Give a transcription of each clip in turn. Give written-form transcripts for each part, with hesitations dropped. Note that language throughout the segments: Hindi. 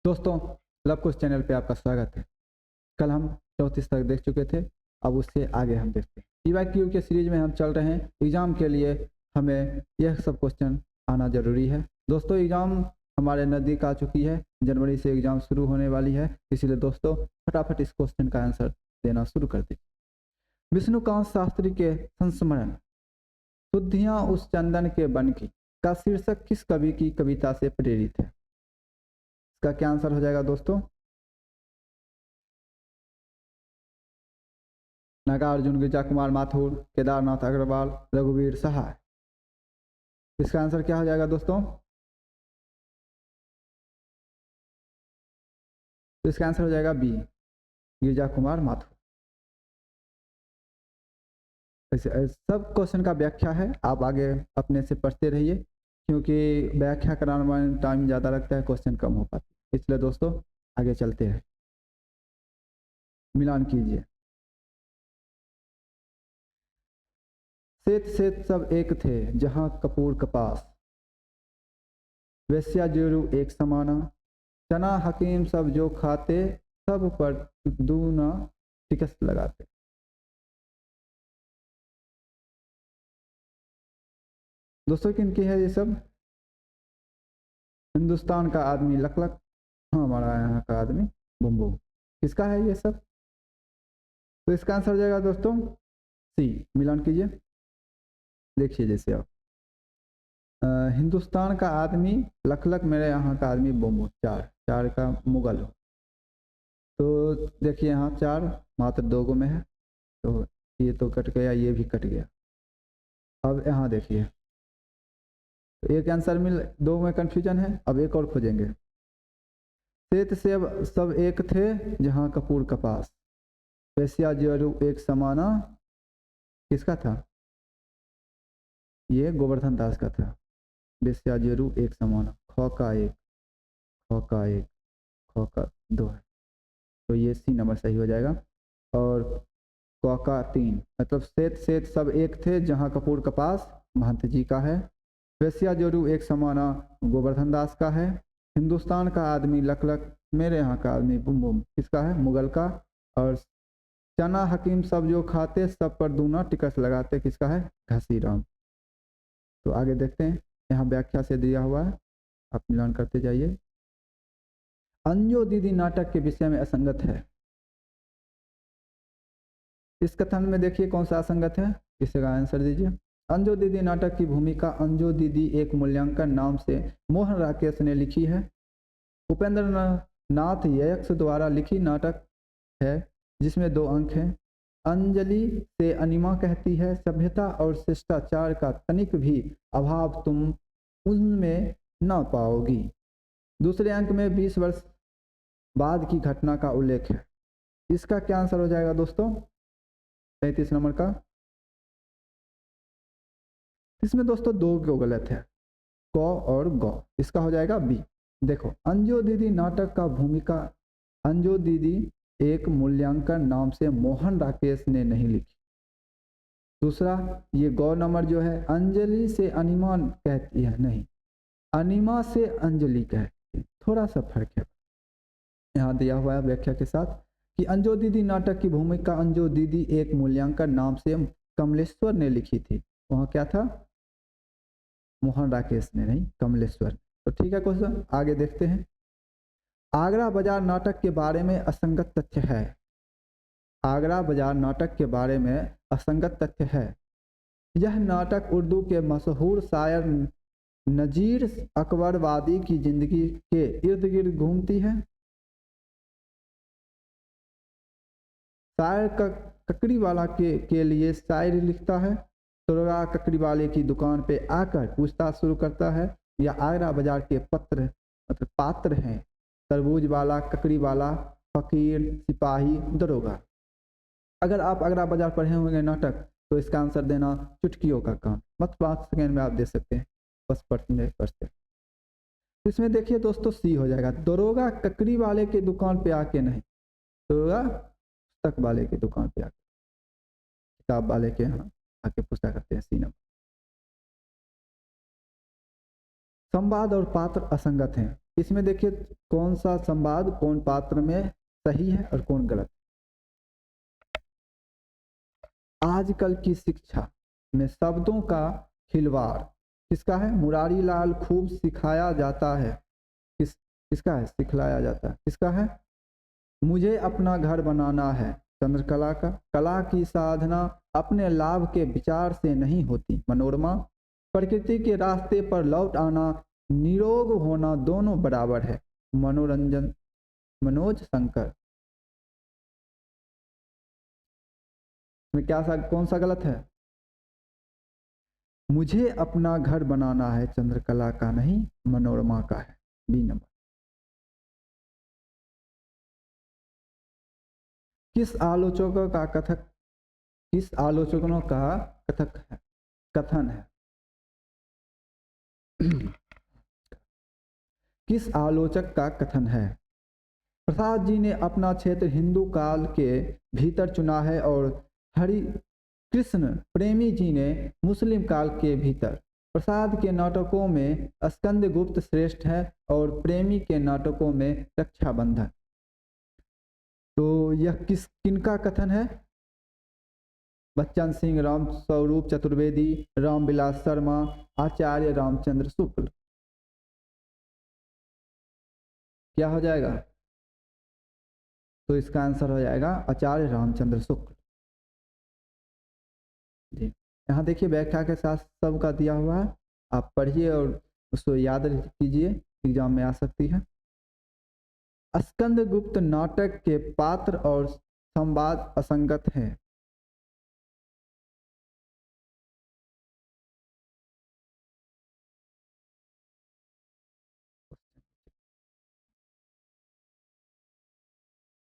दोस्तों, लव कुश चैनल पे आपका स्वागत है। कल हम चौथी तक देख चुके थे, अब उससे आगे हम देखते हैं। पीवाईक्यू के सीरीज में हम चल रहे हैं। एग्ज़ाम के लिए हमें यह सब क्वेश्चन आना ज़रूरी है। दोस्तों, एग्ज़ाम हमारे नज़दीक आ चुकी है। जनवरी से एग्ज़ाम शुरू होने वाली है, इसलिए दोस्तों फटाफट इस क्वेश्चन का आंसर देना शुरू कर दें। विष्णुकांत शास्त्री के संस्मरण शुद्धियाँ उस चंदन के बन की का शीर्षक किस कवि की कविता से प्रेरित है? इसका क्या आंसर हो जाएगा दोस्तों? नागार्जुन, गिरिजा कुमार माथुर, केदारनाथ अग्रवाल, रघुवीर सहाय। इसका आंसर क्या हो जाएगा दोस्तों? तो इसका आंसर हो जाएगा बी, गिरिजा कुमार माथुर। ऐसे सब क्वेश्चन का व्याख्या है, आप आगे अपने से पढ़ते रहिए, क्योंकि व्याख्या कराने में टाइम ज़्यादा लगता है, क्वेश्चन कम हो पाते, इसलिए दोस्तों आगे चलते हैं। मिलान कीजिए। सेत सेत सब एक थे जहाँ कपूर कपास, वेश्या जोरू एक समाना, चना हकीम सब जो खाते, सब पर दूना टिकस लगाते। दोस्तों किनकी है ये सब? हिंदुस्तान का आदमी लक लक, हमारा यहाँ का आदमी बुम बुम। किसका है ये सब? तो इसका आंसर हो जाएगा दोस्तों सी। मिलान कीजिए, देखिए जैसे आप हिंदुस्तान का आदमी लक लक, मेरे यहाँ का आदमी बुम बुम। चार चार का मुगल हो, तो देखिए यहाँ चार मात्र दो गो में है, तो ये तो कट गया, ये भी कट गया। अब यहाँ देखिए, तो एक आंसर मिल, दो में कंफ्यूजन है, अब एक और खोजेंगे। सेत सेब सब एक थे जहाँ कपूर कपास, वेश्या जोरू एक समाना, किसका था? ये गोवर्धन दास का था। वेश्या जोरू एक समाना, ख का एक, ख का एक, ख का दो है, तो ये सी नंबर सही हो जाएगा। और क का तीन, मतलब सेत सेत सब एक थे जहाँ कपूर कपास महंत जी का है, वेश्या जोरू एक समाना गोवर्धन दास का है, हिंदुस्तान का आदमी लक लक, मेरे यहाँ का आदमी बुम बुम, किसका है? मुगल का। और चना हकीम सब जो खाते, सब पर दूना टिकस लगाते, किसका है? घसीराम। तो आगे देखते हैं, यहाँ व्याख्या से दिया हुआ है, आप मिलान करते जाइए। अंजो दीदी नाटक के विषय में असंगत है। इस कथन में देखिए कौन सा असंगत है, इसका आंसर दीजिए। अंजो दीदी नाटक की भूमिका अंजो दीदी एक मूल्यांकन नाम से मोहन राकेश ने लिखी है। उपेंद्र नाथ यक्स द्वारा लिखी नाटक है, जिसमें 2 अंक हैं। अंजलि से अनिमा कहती है, सभ्यता और शिष्टाचार का तनिक भी अभाव तुम उनमें न पाओगी। दूसरे अंक में 20 वर्ष बाद की घटना का उल्लेख है। इसका क्या आंसर हो जाएगा दोस्तों? 33 नंबर का। इसमें दोस्तों 2 क्यों गलत है, क और ग, इसका हो जाएगा बी। देखो, अंजो दीदी नाटक का भूमिका अंजो दीदी एक मूल्यांकन नाम से मोहन राकेश ने नहीं लिखी। दूसरा, ये गौ नंबर जो है, अंजलि से अनिमा कहती है, नहीं, अनिमा से अंजलि कहती है, थोड़ा सा फर्क है। यहाँ दिया हुआ है व्याख्या के साथ कि अंजो दीदी नाटक की भूमिका अंजो दीदी एक मूल्यांकन नाम से कमलेश्वर ने लिखी थी। वहाँ क्या था? मोहन राकेश ने, नहीं कमलेश्वर। तो ठीक है क्वेश्चन, आगे देखते हैं। आगरा बाजार नाटक के बारे में असंगत तथ्य है। आगरा बाजार नाटक के बारे में असंगत तथ्य है। यह नाटक उर्दू के मशहूर शायर नजीर अकबरवादी की जिंदगी के इर्द गिर्द घूमती है। शायर ककड़ीवाला के लिए शायरी लिखता है, दरोगा ककड़ीवाले की दुकान पे आकर पूछताछ शुरू करता है, या आगरा बाजार के मतलब पात्र हैं तरबूज वाला, ककड़ी वाला, फकीर, सिपाही, दरोगा। अगर आप आगरा बाजार पढ़े होंगे नाटक, तो इसका आंसर देना चुटकियों का काम, बस 5 सेकेंड में आप दे सकते हैं, बस पढ़ते। इसमें देखिए दोस्तों सी हो जाएगा, दरोगा ककड़ी वाले की दुकान पे आके नहीं, दरोगा पुस्तक वाले की दुकान पे आके, किताब वाले के यहाँ आके पूछा करते हैं। C number. संवाद और पात्र असंगत हैं। इसमें देखिए कौन सा संवाद कौन पात्र में सही है और कौन गलत। आजकल की शिक्षा में शब्दों का खिलवाड़ किसका है? मुरारी लाल खूब सिखाया जाता है। किसका है? सिखलाया जाता है। किसका है? मुझे अपना घर बनाना है, चंद्रकला का। कला की साधना अपने लाभ के विचार से नहीं होती, मनोरमा। प्रकृति के रास्ते पर लौट आना, निरोग होना दोनों बराबर है, मनोरंजन, मनोज शंकर। में कौन सा गलत है? मुझे अपना घर बनाना है चंद्रकला का नहीं, मनोरमा का है, बी नंबर। किस आलोचकों का कथन है? किस आलोचक का कथन है? प्रसाद जी ने अपना क्षेत्र हिंदू काल के भीतर चुना है और हरि कृष्ण प्रेमी जी ने मुस्लिम काल के भीतर। प्रसाद के नाटकों में स्कंद गुप्त श्रेष्ठ है और प्रेमी के नाटकों में रक्षाबंधन। तो यह किनका कथन है? बच्चन सिंह, राम स्वरूप चतुर्वेदी, रामविलास शर्मा, आचार्य रामचंद्र शुक्ल। क्या हो जाएगा? तो इसका आंसर हो जाएगा आचार्य रामचंद्र शुक्ल जी। यहाँ देखिए व्याख्या के साथ सबका दिया हुआ है, आप पढ़िए और उसको याद कीजिए, एग्जाम में आ सकती है। स्कंद गुप्त नाटक के पात्र और संवाद असंगत हैं।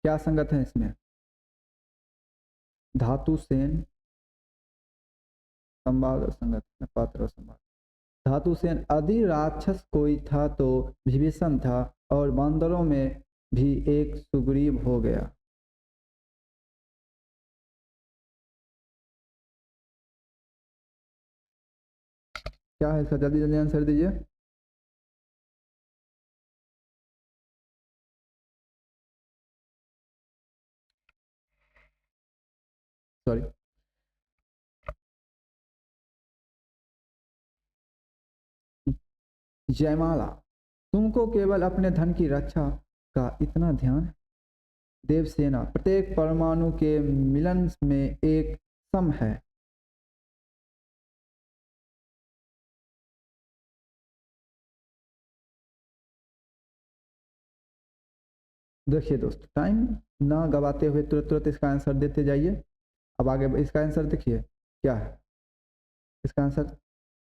क्या संगत है इसमें? धातु सेन, संवाद असंगत, पात्र और संवाद। धातु सेन, आदि राक्षस कोई था तो विभीषण था, और बांदरों में भी एक सुग्रीव हो गया। क्या है इसका? जल्दी जल्दी आंसर दीजिए। सॉरी, जयमाला। तुमको केवल अपने धन की रक्षा का इतना ध्यान है। देवसेना, प्रत्येक परमाणु के मिलन में एक सम है। देखिए दोस्तों, टाइम ना गवाते हुए तुरंत तुरंत इसका आंसर देते जाइए। अब आगे इसका आंसर देखिए क्या है। इसका आंसर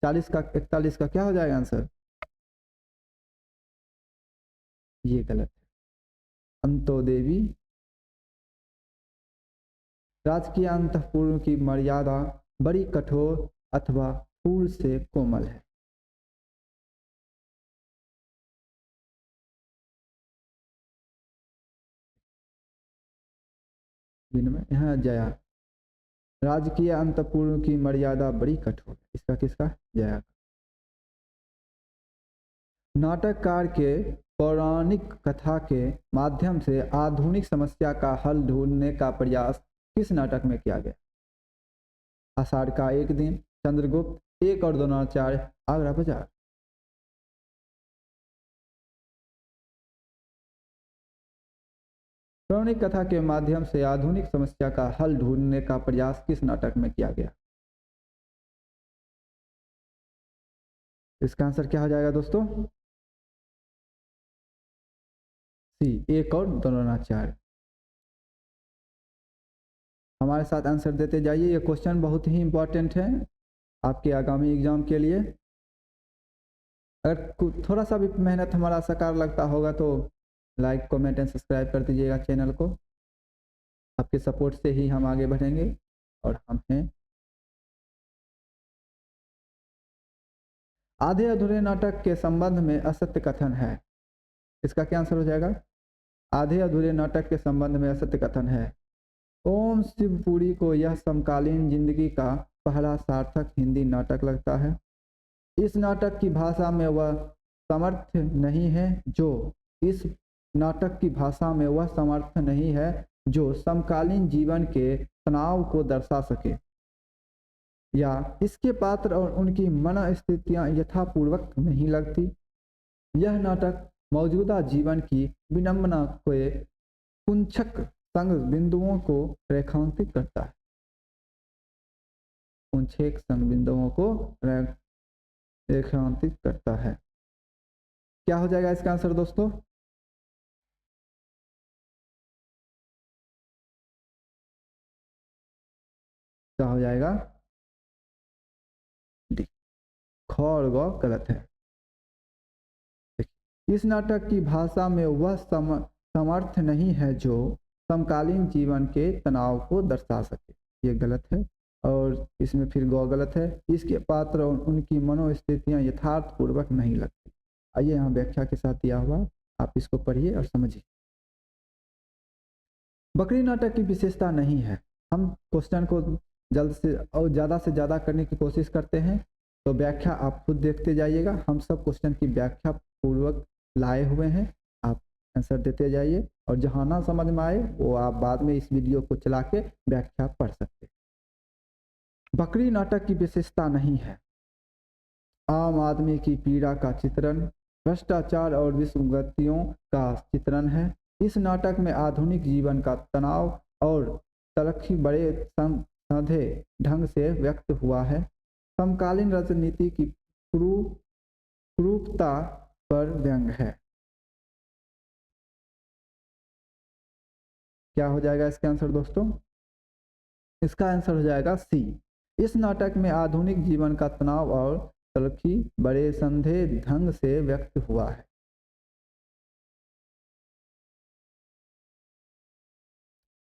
40 का 41 का क्या हो जाएगा आंसर? ये गलत है। अंतो देवी। राजकीय अंतःपुर की मर्यादा बड़ी कठोर अथवा फूल से कोमल है। यहाँ जया। राजकीय अंतःपुर की मर्यादा बड़ी कठोर, इसका किसका? जया। नाटककार के पौराणिक कथा के माध्यम से आधुनिक समस्या का हल ढूंढने का प्रयास किस नाटक में किया गया? आषाढ़ का एक दिन, चंद्रगुप्त, एक और द्रोणाचार्य, आगरा बाजार। पौराणिक कथा के माध्यम से आधुनिक समस्या का हल ढूंढने का प्रयास किस नाटक में किया गया? इसका आंसर क्या हो जाएगा दोस्तों? सी, एक और द्रोणाचार्य। हमारे साथ आंसर देते जाइए, ये क्वेश्चन बहुत ही इंपॉर्टेंट है आपके आगामी एग्जाम के लिए। अगर थोड़ा सा भी मेहनत हमारा साकार लगता होगा तो लाइक, कमेंट एंड सब्सक्राइब कर दीजिएगा चैनल को। आपके सपोर्ट से ही हम आगे बढ़ेंगे और हम हैं। आधे अधूरे नाटक के संबंध में असत्य कथन है। इसका क्या आंसर हो जाएगा? आधे अधूरे नाटक के संबंध में असत्य कथन है। ओम शिवपुरी को यह समकालीन जिंदगी का पहला सार्थक हिंदी नाटक लगता है। इस नाटक की भाषा में वह समर्थ नहीं है जो इस नाटक की भाषा में वह समर्थ नहीं है जो समकालीन जीवन के तनाव को दर्शा सके या इसके पात्र और उनकी मनस्थितियां यथापूर्वक नहीं लगती। यह नाटक मौजूदा जीवन की विडंबना के कुंचक संग बिंदुओं को रेखांकित करता है। कुंचक संग बिंदुओं को रेखांकित करता है। क्या हो जाएगा इसका आंसर दोस्तों? क्या हो जाएगा? डी। ख और ग गलत है। इस नाटक की भाषा में वह समर्थ नहीं है जो समकालीन जीवन के तनाव को दर्शा सके, ये गलत है। और इसमें फिर ग गलत है। इसके पात्र और उनकी मनोस्थितियां यथार्थ पूर्वक नहीं लगती। आइए यहाँ व्याख्या के साथ दिया हुआ, आप इसको पढ़िए और समझिए। बकरी नाटक की विशेषता नहीं है। हम क्वेश्चन को जल्द से और ज़्यादा से ज़्यादा करने की कोशिश करते हैं, तो व्याख्या आप खुद देखते जाइएगा। हम सब क्वेश्चन की व्याख्या पूर्वक लाए हुए हैं, आप आंसर देते जाइए और जहाँ ना समझ में आए वो आप बाद में इस वीडियो को चला के व्याख्या पढ़ सकते हैं। बकरी नाटक की विशेषता नहीं है। आम आदमी की पीड़ा का चित्रण, भ्रष्टाचार और विसंगतियों का चित्रण है। इस नाटक में आधुनिक जीवन का तनाव और तलखी बड़े साधे ढंग से व्यक्त हुआ है। समकालीन राजनीति की क्रूरता पर व्यंग है। क्या हो जाएगा इसका आंसर दोस्तों? इसका आंसर हो जाएगा सी। इस नाटक में आधुनिक जीवन का तनाव और तलखी बड़े संधे ढंग से व्यक्त हुआ है।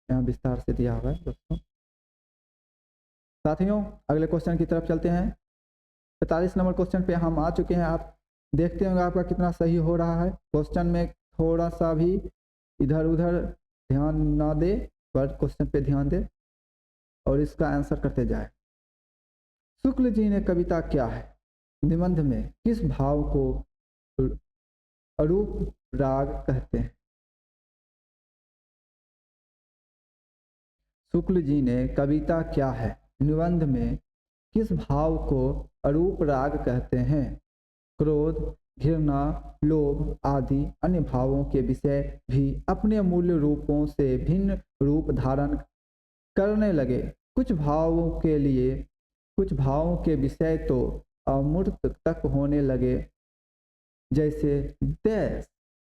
यहाँ विस्तार से दिया हुआ है दोस्तों। साथियों, अगले क्वेश्चन की तरफ चलते हैं। 45 नंबर क्वेश्चन पे हम आ चुके हैं। आप देखते होंगे आपका कितना सही हो रहा है। क्वेश्चन में थोड़ा सा भी इधर उधर ध्यान ना दे, पर क्वेश्चन पे ध्यान दे और इसका आंसर करते जाए। शुक्ल जी ने कविता क्या है निबंध में किस भाव को अरूप राग कहते हैं? शुक्ल जी ने कविता क्या है निबंध में किस भाव को अरूप राग कहते हैं? क्रोध, घृणा, लोभ आदि अन्य भावों के विषय भी अपने मूल रूपों से भिन्न रूप धारण करने लगे। कुछ भावों के विषय तो अमूर्त तक होने लगे, जैसे देश।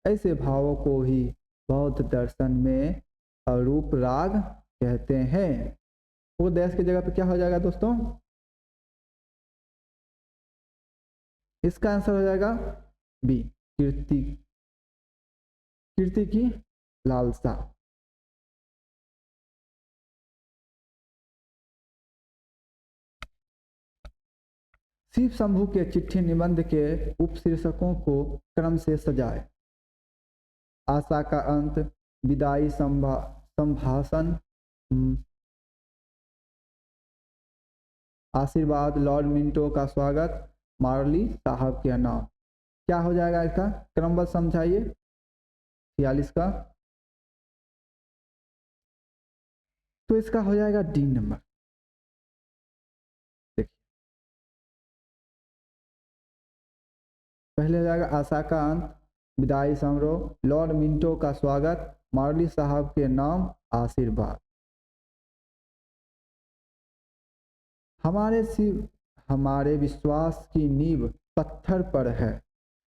ऐसे भावों को ही बौद्ध दर्शन में अरूप राग कहते हैं। वो देश की जगह पे क्या हो जाएगा दोस्तों? इसका आंसर हो जाएगा बी, कीर्ति। कीर्ति की लालसा। शिव शंभु के चिट्ठी निबंध के उपशीर्षकों को क्रम से सजाए। आशा का अंत, विदाई संभाषण, आशीर्वाद, लॉर्ड मिंटो का स्वागत, मार्ली साहब के नाम। क्या हो जाएगा इसका? क्रमबद्ध समझाइए। 46 का तो इसका हो जाएगा डी नंबर। देखिए, पहले हो जाएगा आशा का अंत, विदाई समारोह, लॉर्ड मिंटो का स्वागत, मार्ली साहब के नाम, आशीर्वाद। हमारे विश्वास की नींव पत्थर पर है।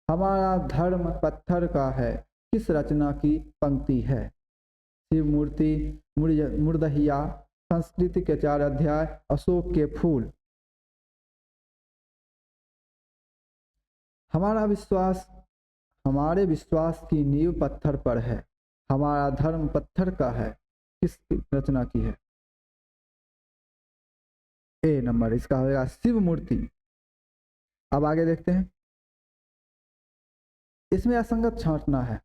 हमारा धर्म पत्थर का है। किस रचना की पंक्ति है? शिव मूर्ति, मुर्दहिया, संस्कृति के 4 अध्याय, अशोक के फूल। हमारे विश्वास की नींव पत्थर पर है। हमारा धर्म पत्थर का है। किस रचना की है? ए नंबर इसका होगा शिव मूर्ति। अब आगे देखते हैं। इसमें असंगत छांटना है।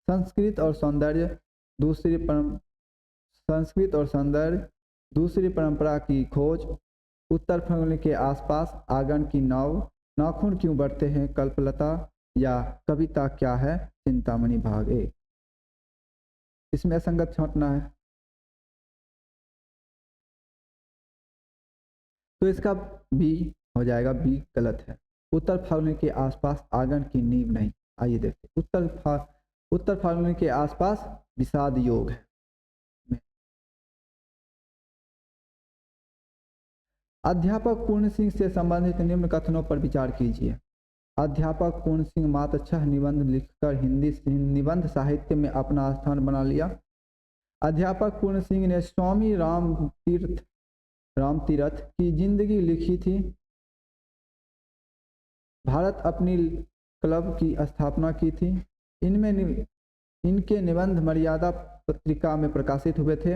संस्कृत और सौंदर्य दूसरी परंपरा की खोज, उत्तर फंगल के आसपास, आंगन की नाव, नाखून क्यों बढ़ते हैं कल्पलता, या कविता क्या है चिंतामणि भाग 1। इसमें असंगत छांटना है, तो इसका बी हो जाएगा, बी गलत है। उत्तर फाल्गुनी के आसपास आंगन की नींव नहीं। आइए देखते, उत्तर फाल्गुनी के आसपास विषाद योग है। अध्यापक पूर्ण सिंह से संबंधित निम्न कथनों पर विचार कीजिए। अध्यापक पूर्ण सिंह मात्र 6 निबंध लिखकर हिंदी निबंध साहित्य में अपना स्थान बना लिया। अध्यापक पूर्ण सिंह ने स्वामी राम तीरथ की जिंदगी लिखी थी। भारत अपनी क्लब की स्थापना की थी। इनके निबंध मर्यादा पत्रिका में प्रकाशित हुए थे।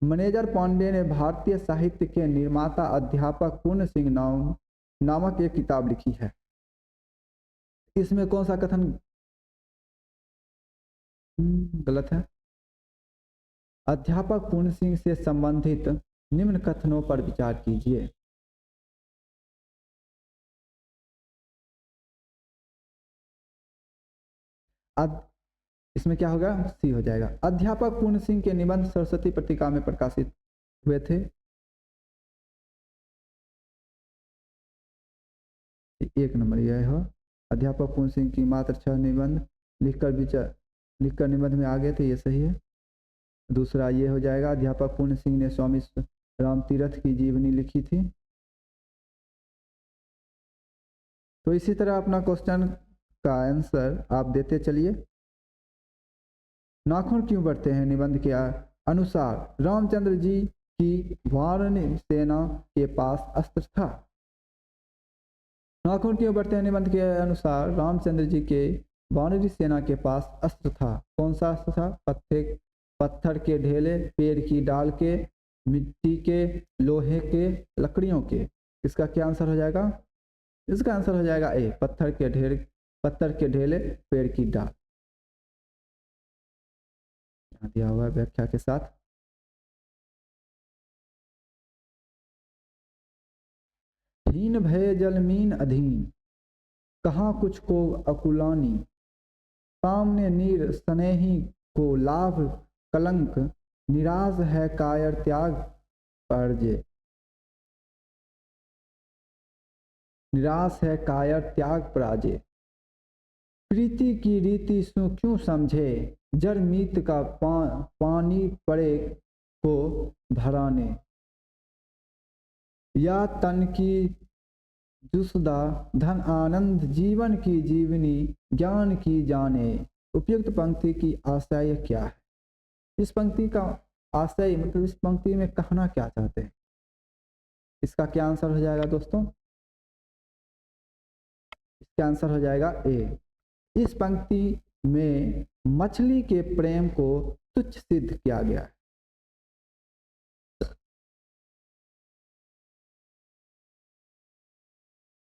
मैनेजर पांडे ने भारतीय साहित्य के निर्माता अध्यापक पूर्ण सिंह नामक एक किताब लिखी है। इसमें कौन सा कथन गलत है? अध्यापक पूर्ण सिंह से संबंधित निम्न कथनों पर विचार कीजिए। इसमें क्या होगा? सी हो जाएगा। अध्यापक पूर्ण सिंह के निबंध सरस्वती पत्रिका में प्रकाशित हुए थे। एक नंबर यह है। अध्यापक पूर्ण सिंह की मात्र 6 निबंध लिखकर निबंध में आ गए थे, ये सही है। दूसरा ये हो जाएगा, अध्यापक पूर्ण सिंह ने स्वामी राम तीरथ की जीवनी लिखी थी। तो इसी तरह अपना क्वेश्चन का आंसर आप देते चलिए। नाखून क्यों बढ़ते हैं निबंध के अनुसार रामचंद्र जी की वानरी सेना के पास अस्त्र था। नाखून क्यों बढ़ते हैं निबंध के अनुसार रामचंद्र जी के वानरी सेना के पास अस्त्र था। कौन सा अस्त्र था? पत्थर के ढेले, पेड़ की डाल के, मिट्टी के, लोहे के, लकड़ियों के। इसका क्या आंसर हो जाएगा? इसका आंसर हो जाएगा ए, पत्थर के ढेले, पेड़ की डाल। दिया हुआ व्याख्या के साथ। हीन भय जलमीन अधीन, कहाँ कुछ को अकुलानी, सामने नीर स्नेही को लाभ कलंक, निराश है कायर त्याग परजे। निराश है कायर त्याग पराजे। प्रीति की रीति सु क्यों समझे, जर मीत का पानी पड़े को भराने। या तन की जुसदा धन आनंद, जीवन की जीवनी ज्ञान की जाने। उपयुक्त पंक्ति की आशय क्या है? इस पंक्ति का आशय मतलब इस पंक्ति में कहना क्या चाहते हैं? इसका क्या आंसर हो जाएगा दोस्तों? इसका आंसर हो जाएगा ए। इस पंक्ति में मछली के प्रेम को तुच्छ सिद्ध किया गया है।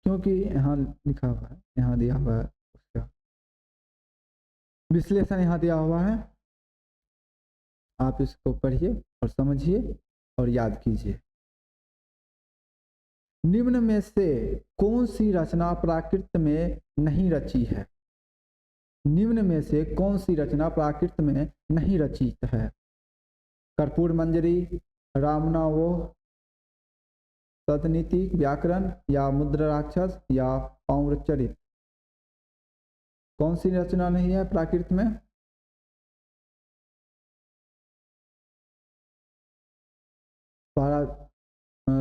क्योंकि यहाँ लिखा हुआ है, यहाँ दिया हुआ है, उसका विश्लेषण यहाँ दिया हुआ है। आप इसको पढ़िए और समझिए और याद कीजिए। निम्न में से कौन सी रचना प्राकृत में नहीं रची है? निम्न में से कौन सी रचना प्राकृत में नहीं रचित है? कर्पूर मंजरी, रामनावोह, तदनीतिक व्याकरण, या मुद्रा राक्षस, या पौंरचरित। कौन सी रचना नहीं है प्राकृत में?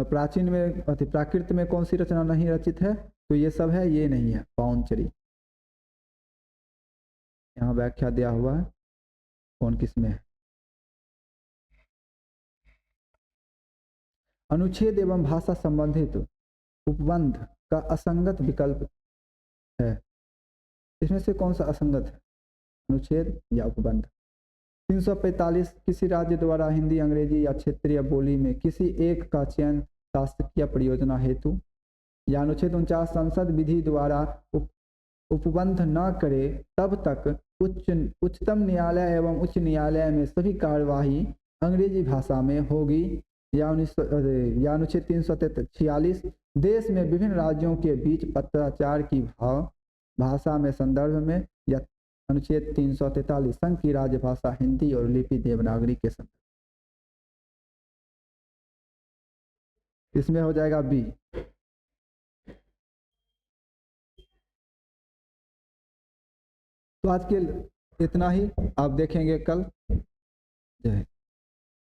प्राचीन में प्राकृत में कौन सी रचना नहीं रचित है? तो ये सब है, ये नहीं है। पौंचरी, यहाँ व्याख्या दिया हुआ है कौन किस में है। अनुच्छेद एवं भाषा संबंधित उपबंध का असंगत विकल्प है। इसमें से कौन सा असंगत है? अनुच्छेद या उपबंध? 345 किसी राज्य द्वारा हिंदी, अंग्रेजी या क्षेत्रीय बोली में किसी एक का चयन शासकीय परियोजना हेतु, या अनुच्छेद 49 संसद विधि द्वारा उपबंध न करे तब तक उच्चतम न्यायालय एवं उच्च न्यायालय में सभी कार्यवाही अंग्रेजी भाषा में होगी, या अनुच्छेद 346 देश में विभिन्न राज्यों के बीच पत्राचार की भाषा में संदर्भ में या अनुच्छेद 343 संघ की राजभाषा हिंदी और लिपि देवनागरी के संदर्भ, इसमें हो जाएगा बी। तो आज के इतना ही, आप देखेंगे कल। जय हिंद।